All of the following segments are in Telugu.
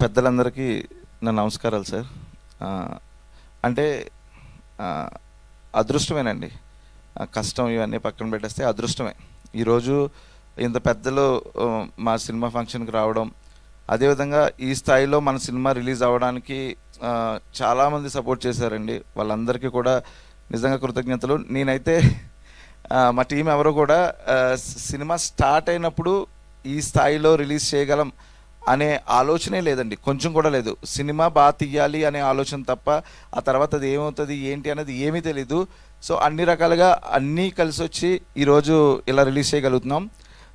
పెద్దలందరికీ నా నమస్కారాలు సార్. అంటే అదృష్టమేనండి, కష్టం ఇవన్నీ పక్కన పెట్టేస్తే అదృష్టమే. ఈరోజు ఇంత పెద్దలు మా సినిమా ఫంక్షన్కి రావడం, అదేవిధంగా ఈ స్థాయిలో మన సినిమా రిలీజ్ అవ్వడానికి చాలామంది సపోర్ట్ చేశారండి. వాళ్ళందరికీ కూడా నిజంగా కృతజ్ఞతలు. నేనైతే మా టీం ఎవరు కూడా సినిమా స్టార్ట్ అయినప్పుడు ఈ స్థాయిలో రిలీజ్ చేయగలం అనే ఆలోచనే లేదండి, కొంచెం కూడా లేదు. సినిమా బాగా తీయాలి అనే ఆలోచన తప్ప ఆ తర్వాత అది ఏమవుతుంది ఏంటి అనేది ఏమీ తెలీదు. సో అన్ని రకాలుగా అన్నీ కలిసి వచ్చి ఈరోజు ఇలా రిలీజ్ చేయగలుగుతున్నాం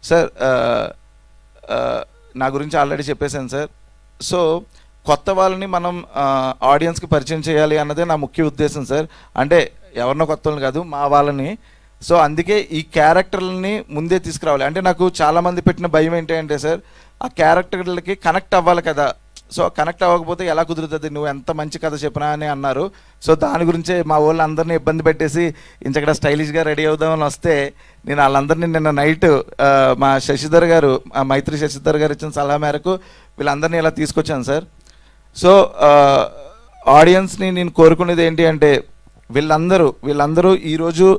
సార్. నా గురించి ఆల్రెడీ చెప్పేశాను సార్. సో కొత్త వాళ్ళని మనం ఆడియన్స్కి పరిచయం చేయాలి అన్నదే నా ముఖ్య ఉద్దేశం సార్. అంటే ఎవరినో కొత్త వాళ్ళని కాదు, మా వాళ్ళని. సో అందుకే ఈ క్యారెక్టర్లని ముందే తీసుకురావాలి. అంటే నాకు చాలామంది పెట్టిన భయం ఏంటి అంటే సార్, ఆ క్యారెక్టర్లకి కనెక్ట్ అవ్వాలి కదా. సో కనెక్ట్ అవ్వకపోతే ఎలా కుదురుతుంది, నువ్వు ఎంత మంచి కథ చెప్పినా అని అన్నారు. సో దాని గురించే మా వాళ్ళు అందరినీ ఇబ్బంది పెట్టేసి ఇంచక్కడ స్టైలిష్గా రెడీ అవుదామని వస్తే నేను వాళ్ళందరినీ నిన్న నైట్ మా శశిధర్ గారు, మైత్రి శశిధర్ గారు ఇచ్చిన సలహా మేరకు వీళ్ళందరినీ ఇలా తీసుకొచ్చాను సార్. సో ఆడియన్స్ని నేను కోరుకునేది ఏంటి అంటే, వీళ్ళందరూ ఈరోజు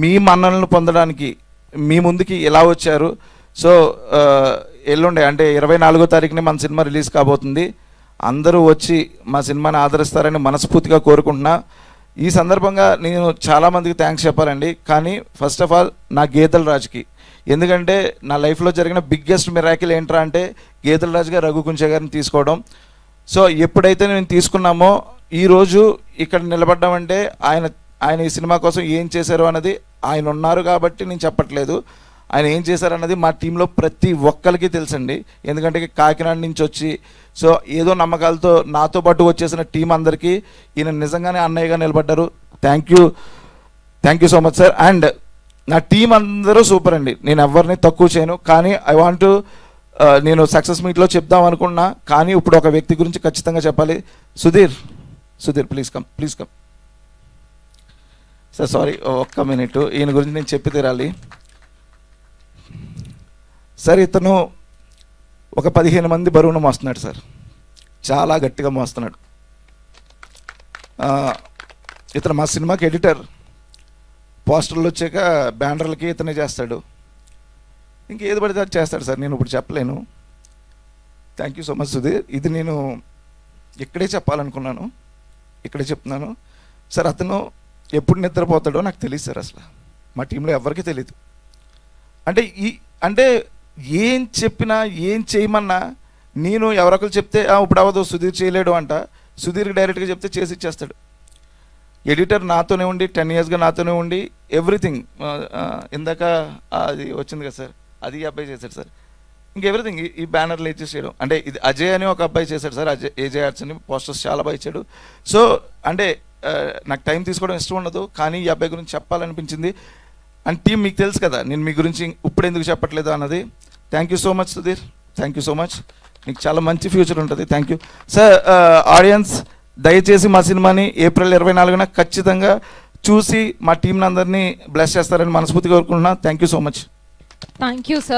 మీ మన్ననలను పొందడానికి మీ ముందుకి ఎలా వచ్చారు. సో ఎల్లుండే అంటే 24వ తారీఖునే మన సినిమా రిలీజ్ కాబోతుంది. అందరూ వచ్చి మా సినిమాని ఆదరిస్తారని మనస్ఫూర్తిగా కోరుకుంటున్నా. ఈ సందర్భంగా నేను చాలామందికి థ్యాంక్స్ చెప్పాలండి. కానీ ఫస్ట్ ఆఫ్ ఆల్ నా గేదెల రాజుకి, ఎందుకంటే నా లైఫ్లో జరిగిన బిగ్గెస్ట్ మిరాకిల్ ఏంట్రా అంటే గేదెల రాజుగా రఘు కుంచే గారిని తీసుకోవడం. సో ఎప్పుడైతే నేను తీసుకున్నామో ఈరోజు ఇక్కడ నిలబడ్డామంటే ఆయన ఈ సినిమా కోసం ఏం చేశారు అన్నది, ఆయన ఉన్నారు కాబట్టి నేను చెప్పట్లేదు, ఆయన ఏం చేశారన్నది మా టీంలో ప్రతి ఒక్కరికి తెలుసండి. ఎందుకంటే కాకినాడ నుంచి వచ్చి సో ఏదో నమ్మకాలతో నాతో పాటు వచ్చేసిన టీం అందరికీ ఈయన నిజంగానే అన్నయ్యగా నిలబడ్డారు. Thank you so much sir. And నా టీం అందరూ సూపర్ అండి, నేను ఎవరిని తక్కువ చేయను. కానీ ఐ వాంట్ నేను సక్సెస్ మీట్లో చెప్దాం అనుకున్నా, కానీ ఇప్పుడు ఒక వ్యక్తి గురించి ఖచ్చితంగా చెప్పాలి. Sudheer please come sir. Sorry, ఒక్క మినిట్, ఈయన గురించి నేను చెప్పి తీరాలి సార్. ఇతను ఒక 15 మంది బరువును మోస్తున్నాడు సార్, చాలా గట్టిగా మోస్తున్నాడు. ఇతను మా సినిమాకి ఎడిటర్, పోస్టర్లు వచ్చాక బ్యానర్లకి ఇతనే చేస్తాడు, ఇంకేది పడితే అది చేస్తాడు సార్. నేను ఇప్పుడు చెప్పలేను. Thank you so much Sudheer. ఇది నేను ఇక్కడే చెప్పాలనుకున్నాను, ఇక్కడే చెప్తున్నాను సార్. అతను ఎప్పుడు నిద్రపోతాడో నాకు తెలియదు సార్, అసలు మా టీంలో ఎవరికి తెలియదు. అంటే ఏం చెప్పినా ఏం చేయమన్నా నేను ఎవరొకరు చెప్తే ఇప్పుడు అవ్వదు సుధీర్ చేయలేడు అంట, సుధీర్కి డైరెక్ట్గా చెప్తే చేసి ఇచ్చేస్తాడు. ఎడిటర్ నాతోనే ఉండి 10 yearsగా నాతోనే ఉండి ఎవ్రీథింగ్. ఇందాక అది వచ్చింది కదా సార్, అది ఈ అబ్బాయి చేశాడు సార్. ఎవ్రీథింగ్ ఈ బ్యానర్లు ఇచ్చేసి చేయడం. అంటే ఇది అజయ్ అని ఒక అబ్బాయి చేశాడు సార్, ఏజే ఆర్ట్స్ అని. పోస్టర్స్ చాలా బాగా ఇచ్చాడు. సో అంటే నాకు టైం తీసుకోవడం ఇష్టం ఉండదు, కానీ ఈ అబ్బాయి గురించి చెప్పాలనిపించింది. అండ్ టీం మీకు తెలుసు కదా, నేను మీ గురించి ఇప్పుడు ఎందుకు చెప్పట్లేదు అన్నది. Thank you so much Sudheer, thank you so much. నీకు చాలా మంచి ఫ్యూచర్ ఉంటుంది. Thank you sir. ఆడియన్స్ దయచేసి మా సినిమాని April 24న ఖచ్చితంగా చూసి మా టీంని అందరినీ బ్లెస్ చేస్తారని మనస్ఫూర్తిగా కోరుకుంటున్నా. Thank you so much. Thank you sir.